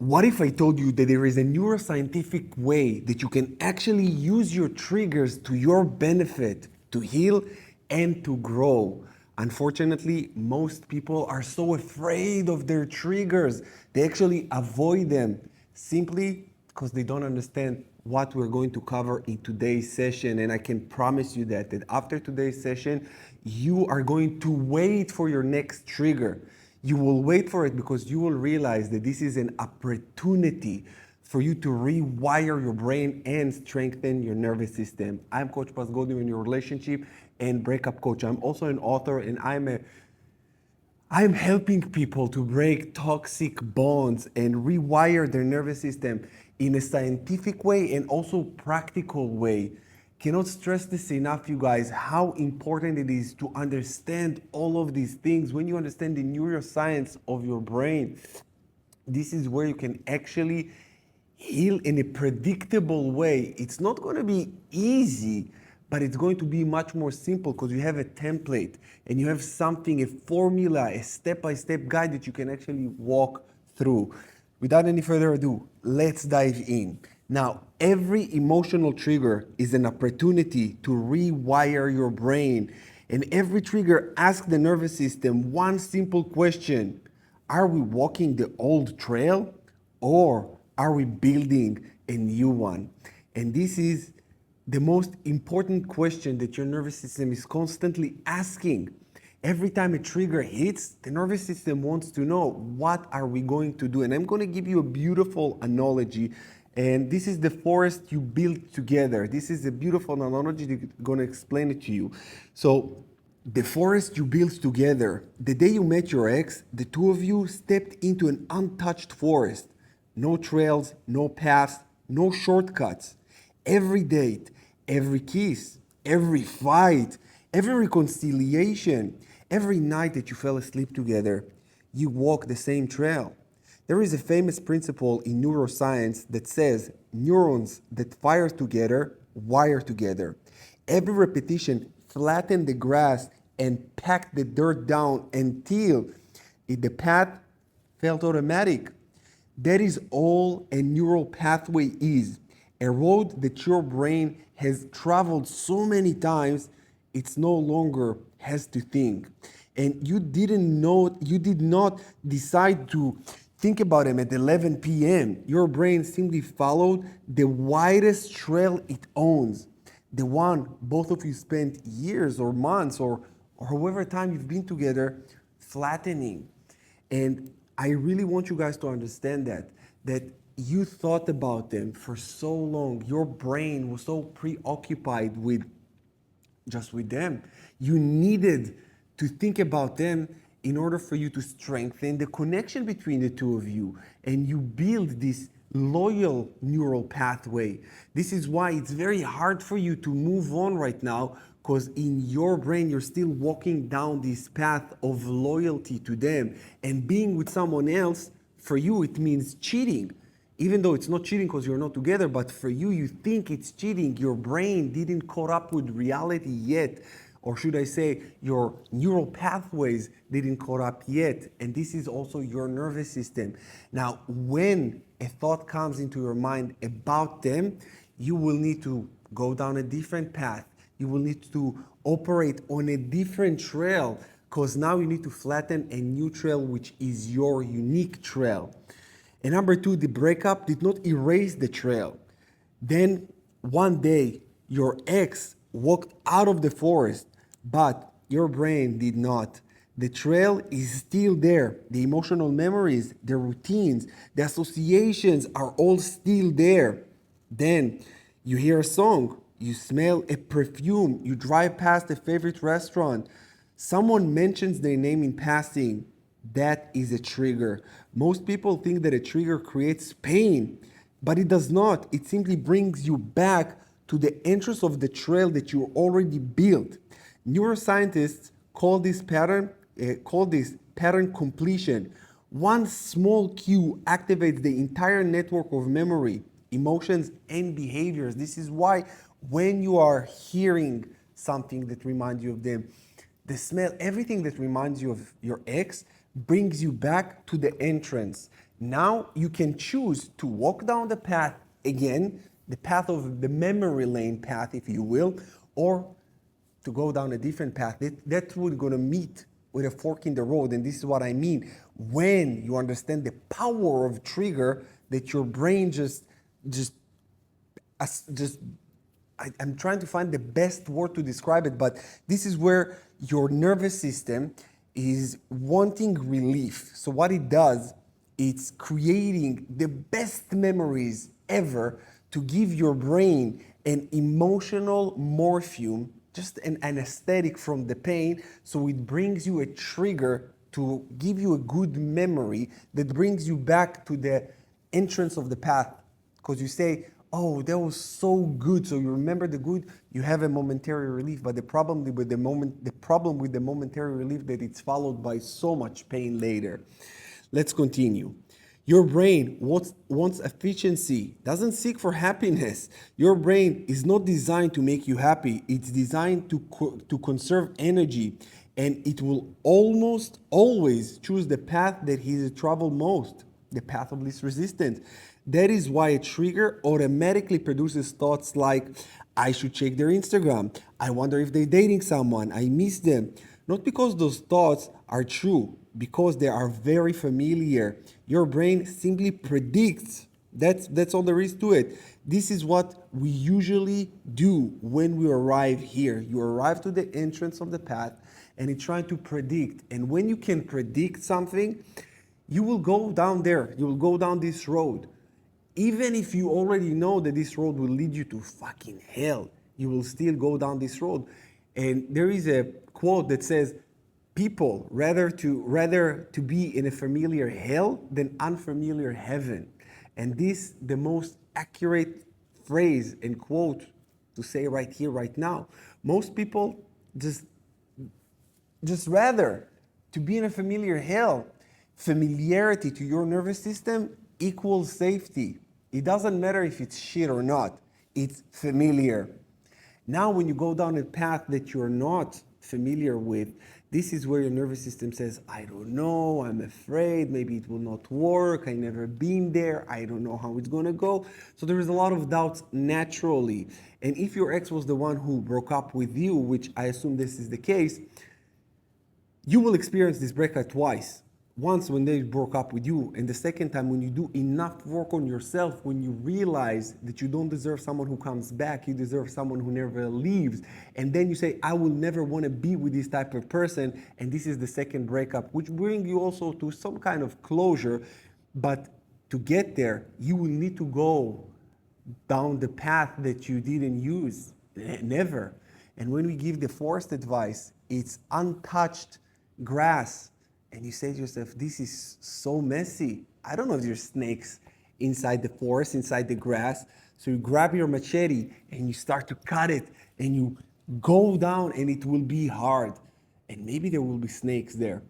What if I told you that there is a neuroscientific way that you can actually use your triggers to your benefit to heal and to grow? Unfortunately, most people are so afraid of their triggers. They actually avoid them simply because they don't understand what we're going to cover in today's session. And I can promise you that after today's session, you are going to wait for your next trigger. You will wait for it because you will realize that this is an opportunity for you to rewire your brain and strengthen your nervous system. I'm Coach Paz Goldman, your relationship and breakup coach. I'm also an author, and I'm helping people to break toxic bonds and rewire their nervous system in a scientific way and also practical way. Cannot stress this enough, you guys, how important it is to understand all of these things. When you understand the neuroscience of your brain, this is where you can actually heal in a predictable way. It's not going to be easy, but it's going to be much more simple because you have a template and you have something, a formula, a step-by-step guide that you can actually walk through. Without any further ado, let's dive in. Now, every emotional trigger is an opportunity to rewire your brain. And every trigger asks the nervous system one simple question: are we walking the old trail or are we building a new one? And this is the most important question that your nervous system is constantly asking. Every time a trigger hits, the nervous system wants to know, what are we going to do? And I'm going to give you a beautiful analogy. And this is the forest you build together. This is a beautiful analogy that I'm going to explain it to you. So the forest you built together, the day you met your ex, the two of you stepped into an untouched forest. No trails, no paths, no shortcuts. Every date, every kiss, every fight, every reconciliation, every night that you fell asleep together, you walk the same trail. There is a famous principle in neuroscience that says neurons that fire together wire together. Every repetition flattened the grass and packed the dirt down until the path felt automatic. That is all a neural pathway is. A road that your brain has traveled so many times, it's no longer has to think. And you did not decide to think about them at 11 p.m. Your brain simply followed the widest trail it owns. The one both of you spent years or months or however time you've been together flattening. And I really want you guys to understand that you thought about them for so long. Your brain was so preoccupied with them. You needed to think about them in order for you to strengthen the connection between the two of you. And you build this loyal neural pathway. This is why it's very hard for you to move on right now, because in your brain, you're still walking down this path of loyalty to them. And being with someone else, for you, it means cheating. Even though it's not cheating because you're not together, but for you, you think it's cheating. Your brain didn't caught up with reality yet. Or should I say, your neural pathways didn't caught up yet. And this is also your nervous system. Now, when a thought comes into your mind about them, you will need to go down a different path. You will need to operate on a different trail, because now you need to flatten a new trail, which is your unique trail. And number two, the breakup did not erase the trail. Then one day, your ex walked out of the forest, but your brain did not. The trail is still there. The emotional memories, the routines, the associations are all still there. Then you hear a song, you smell a perfume, you drive past a favorite restaurant, someone mentions their name in passing. That is a trigger. Most people think that a trigger creates pain, but it does not. It simply brings you back to the entrance of the trail that you already built. Neuroscientists call this pattern completion. One small cue activates the entire network of memory, emotions, and behaviors. This is why when you are hearing something that reminds you of them, the smell, everything that reminds you of your ex brings you back to the entrance. Now you can choose to walk down the path again, the path of the memory lane path, if you will, or to go down a different path. That's what we're going to meet with a fork in the road. And this is what I mean. When you understand the power of trigger, that your brain I'm trying to find the best word to describe it, but this is where your nervous system is wanting relief. So what it does, it's creating the best memories ever to give your brain an emotional morphine, just an anesthetic from the pain. So it brings you a trigger to give you a good memory that brings you back to the entrance of the path. Because you say, oh, that was so good. So you remember the good, you have a momentary relief. But the problem with the momentary relief that it's followed by so much pain later. Let's continue. Your brain wants efficiency, doesn't seek for happiness. Your brain is not designed to make you happy. It's designed to conserve energy. And it will almost always choose the path that has traveled most, the path of least resistance. That is why a trigger automatically produces thoughts like, I should check their Instagram. I wonder if they're dating someone. I miss them. Not because those thoughts are true, because they are very familiar. Your brain simply predicts. That's all there is to it. This is what we usually do when we arrive here. You arrive to the entrance of the path and it's trying to predict. And when you can predict something, you will go down there. You will go down this road. Even if you already know that this road will lead you to fucking hell, you will still go down this road. And there is a quote that says, people rather to be in a familiar hell than unfamiliar heaven. And this the most accurate phrase and quote to say right here, right now. Most people just rather to be in a familiar hell. Familiarity to your nervous system equals safety. It doesn't matter if it's shit or not. It's familiar. Now, when you go down a path that you're not familiar with, this is where your nervous system says, I don't know, I'm afraid, maybe it will not work, I've never been there, I don't know how it's gonna go. So there is a lot of doubts naturally. And if your ex was the one who broke up with you, which I assume this is the case, you will experience this breakup twice. Once when they broke up with you, and the second time when you do enough work on yourself, when you realize that you don't deserve someone who comes back, you deserve someone who never leaves, and then you say, I will never want to be with this type of person, and this is the second breakup, which brings you also to some kind of closure. But to get there, you will need to go down the path that you didn't use, never. And when we give the forest advice, it's untouched grass. And you say to yourself, this is so messy. I don't know if there's snakes inside the forest, inside the grass. So you grab your machete and you start to cut it and you go down and it will be hard. And maybe there will be snakes there.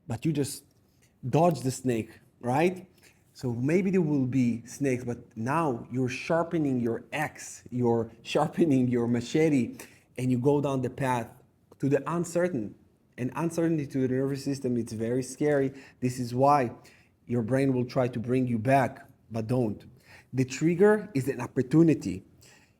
But you just dodge the snake, right? So maybe there will be snakes, but now you're sharpening your axe, you're sharpening your machete, and you go down the path to the uncertain. And uncertainty to the nervous system, it's very scary. This is why your brain will try to bring you back, but don't. The trigger is an opportunity.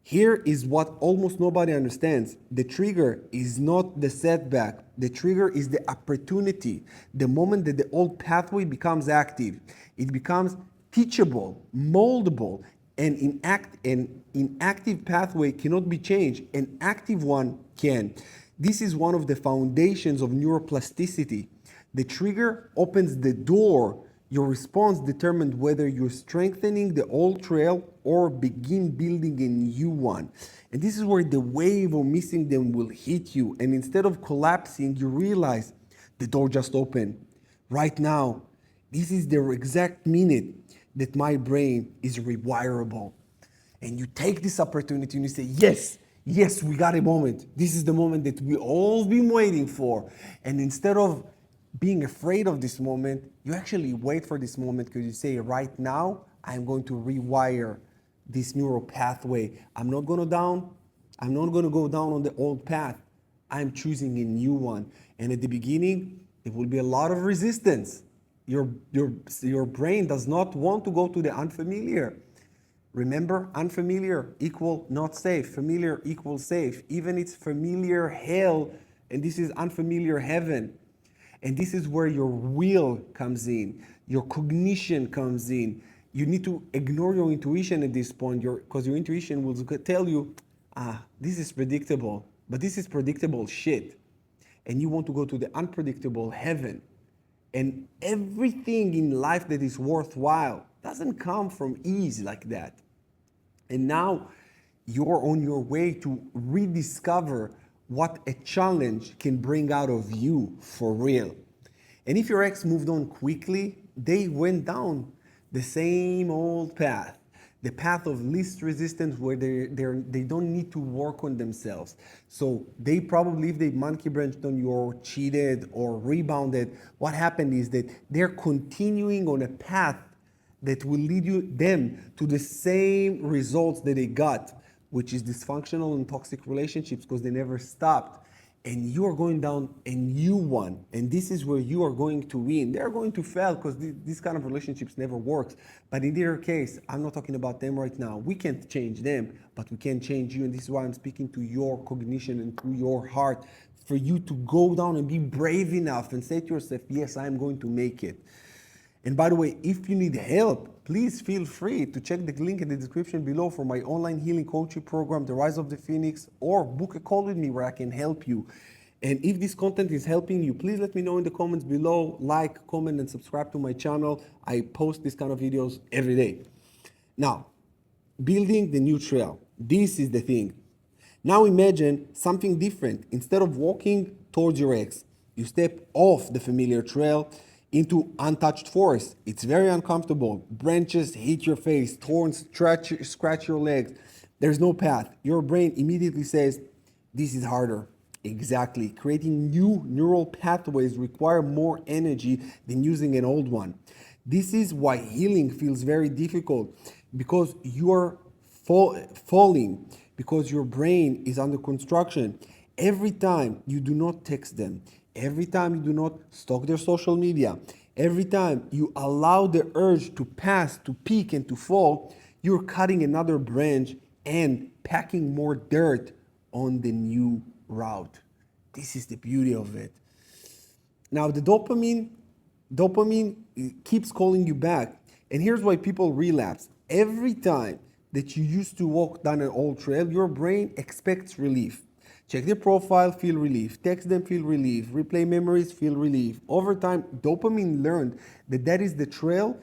Here is what almost nobody understands. The trigger is not the setback. The trigger is the opportunity. The moment that the old pathway becomes active, it becomes teachable, moldable, and an inactive pathway cannot be changed. An active one can. This is one of the foundations of neuroplasticity. The trigger opens the door. Your response determines whether you're strengthening the old trail or begin building a new one. And this is where the wave of missing them will hit you. And instead of collapsing, you realize the door just opened. Right now, this is the exact minute that my brain is rewirable. And you take this opportunity and you say, yes, we got a moment. This is the moment that we all been waiting for. And instead of being afraid of this moment, you actually wait for this moment because you say, right now, I'm going to rewire this neural pathway. I'm not going to go down on the old path. I'm choosing a new one. And at the beginning, there will be a lot of resistance. Your brain does not want to go to the unfamiliar. Remember, unfamiliar equal not safe. Familiar equals safe. Even it's familiar hell, and this is unfamiliar heaven. And this is where your will comes in, your cognition comes in. You need to ignore your intuition at this point, because your intuition will tell you, this is predictable, but this is predictable shit. And you want to go to the unpredictable heaven. And everything in life that is worthwhile doesn't come from ease like that. And now you're on your way to rediscover what a challenge can bring out of you for real. And if your ex moved on quickly, they went down the same old path, the path of least resistance, where they don't need to work on themselves. So they probably, if they monkey branched on you or cheated or rebounded, what happened is that they're continuing on a path that will lead them to the same results that they got, which is dysfunctional and toxic relationships, because they never stopped. And you are going down and you won. And this is where you are going to win. They're going to fail because this kind of relationships never works. But in their case, I'm not talking about them right now. We can't change them, but we can change you. And this is why I'm speaking to your cognition and to your heart, for you to go down and be brave enough and say to yourself, yes, I'm going to make it. And by the way, if you need help, please feel free to check the link in the description below for my online healing coaching program, The Rise of the Phoenix, or book a call with me where I can help you. And if this content is helping you, please let me know in the comments below. Like, comment, and subscribe to my channel. I post these kind of videos every day. Now, building the new trail. This is the thing. Now imagine something different. Instead of walking towards your ex, you step off the familiar trail into untouched forest. It's very uncomfortable. Branches hit your face, thorns scratch your legs. There's no path. Your brain immediately says, this is harder. Exactly. Creating new neural pathways require more energy than using an old one. This is why healing feels very difficult, because you're falling, because your brain is under construction. Every time you do not text them, every time you do not stalk their social media, every time you allow the urge to pass, to peak, and to fall, you're cutting another branch and packing more dirt on the new route. This is the beauty of it. Now, the dopamine keeps calling you back. And here's why people relapse. Every time that you used to walk down an old trail, your brain expects relief. Check their profile, feel relief. Text them, feel relief. Replay memories, feel relief. Over time, dopamine learned that is the trail,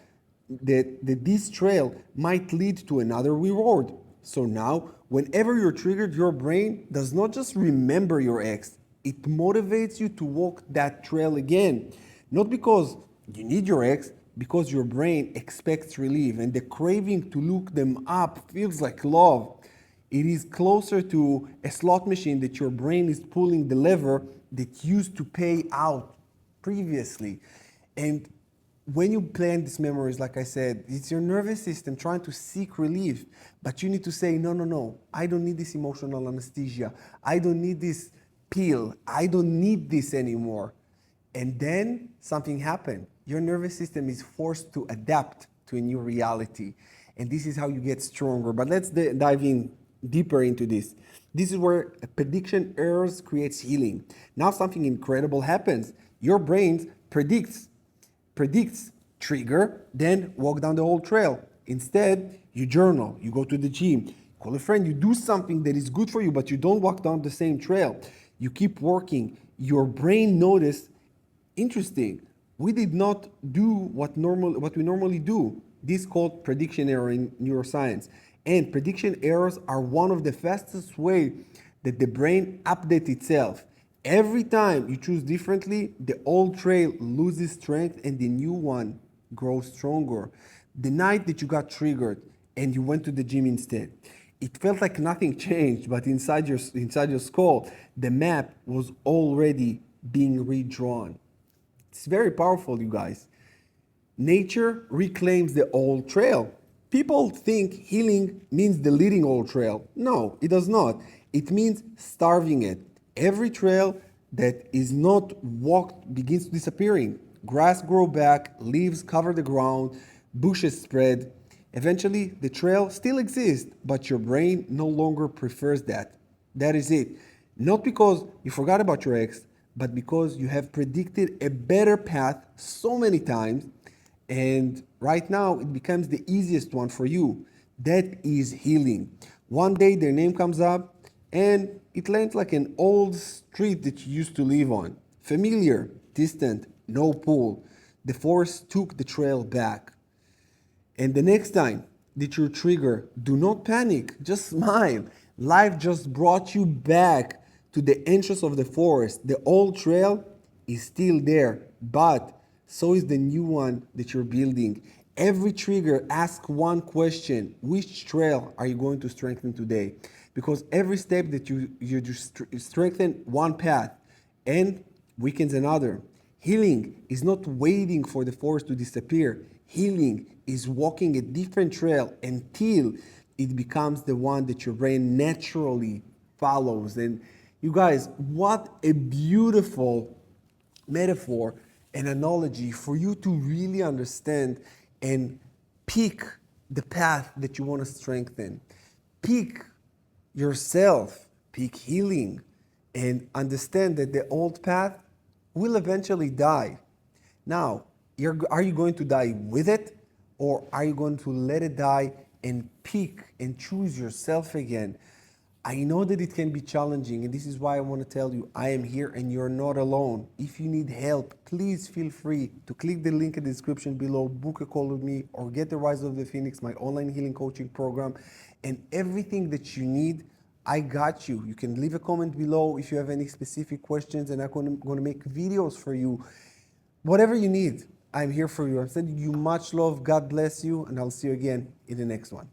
that this trail might lead to another reward. So now, whenever you're triggered, your brain does not just remember your ex, it motivates you to walk that trail again. Not because you need your ex, because your brain expects relief, and the craving to look them up feels like love. It is closer to a slot machine that your brain is pulling the lever that used to pay out previously. And when you plan these memories, like I said, it's your nervous system trying to seek relief. But you need to say, no, I don't need this emotional anesthesia. I don't need this pill. I don't need this anymore. And then something happened. Your nervous system is forced to adapt to a new reality. And this is how you get stronger. But let's dive in deeper into this. This is where prediction errors creates healing. Now something incredible happens. Your brain predicts trigger, then walk down the whole trail. Instead, you journal, you go to the gym, call a friend, you do something that is good for you, but you don't walk down the same trail. You keep working. Your brain noticed, interesting, we did not do what we normally do. This is called prediction error in neuroscience. And prediction errors are one of the fastest way that the brain updates itself. Every time you choose differently, the old trail loses strength and the new one grows stronger. The night that you got triggered and you went to the gym instead, it felt like nothing changed, but inside your skull, the map was already being redrawn. It's very powerful, you guys. Nature reclaims the old trail. People think healing means deleting old trail. No, it does not. It means starving it. Every trail that is not walked begins disappearing. Grass grow back, leaves cover the ground, bushes spread. Eventually, the trail still exists, but your brain no longer prefers that. That is it. Not because you forgot about your ex, but because you have predicted a better path so many times, and right now it becomes the easiest one for you. That is healing. One day their name comes up, and it lands like an old street that you used to live on. Familiar, distant, no pull. The force took the trail back. And the next time that you trigger, do not panic, just smile. Life just brought you back to the entrance of the forest. The old trail is still there, but so is the new one that you're building. Every trigger asks one question: which trail are you going to strengthen today? Because every step that you just strengthen one path and weakens another. Healing is not waiting for the forest to disappear. Healing is walking a different trail until it becomes the one that your brain naturally follows. And you guys, what a beautiful metaphor and analogy for you to really understand and pick the path that you want to strengthen. Pick yourself, pick healing, and understand that the old path will eventually die. Now, are you going to die with it, or are you going to let it die and pick and choose yourself again? I know that it can be challenging, and this is why I want to tell you I am here and you're not alone. If you need help, please feel free to click the link in the description below, book a call with me, or get the Rise of the Phoenix, my online healing coaching program, and everything that you need. I got you. You can leave a comment below if you have any specific questions, and I'm going to make videos for you. Whatever you need, I'm here for you. I'm sending you much love. God bless you, and I'll see you again in the next one.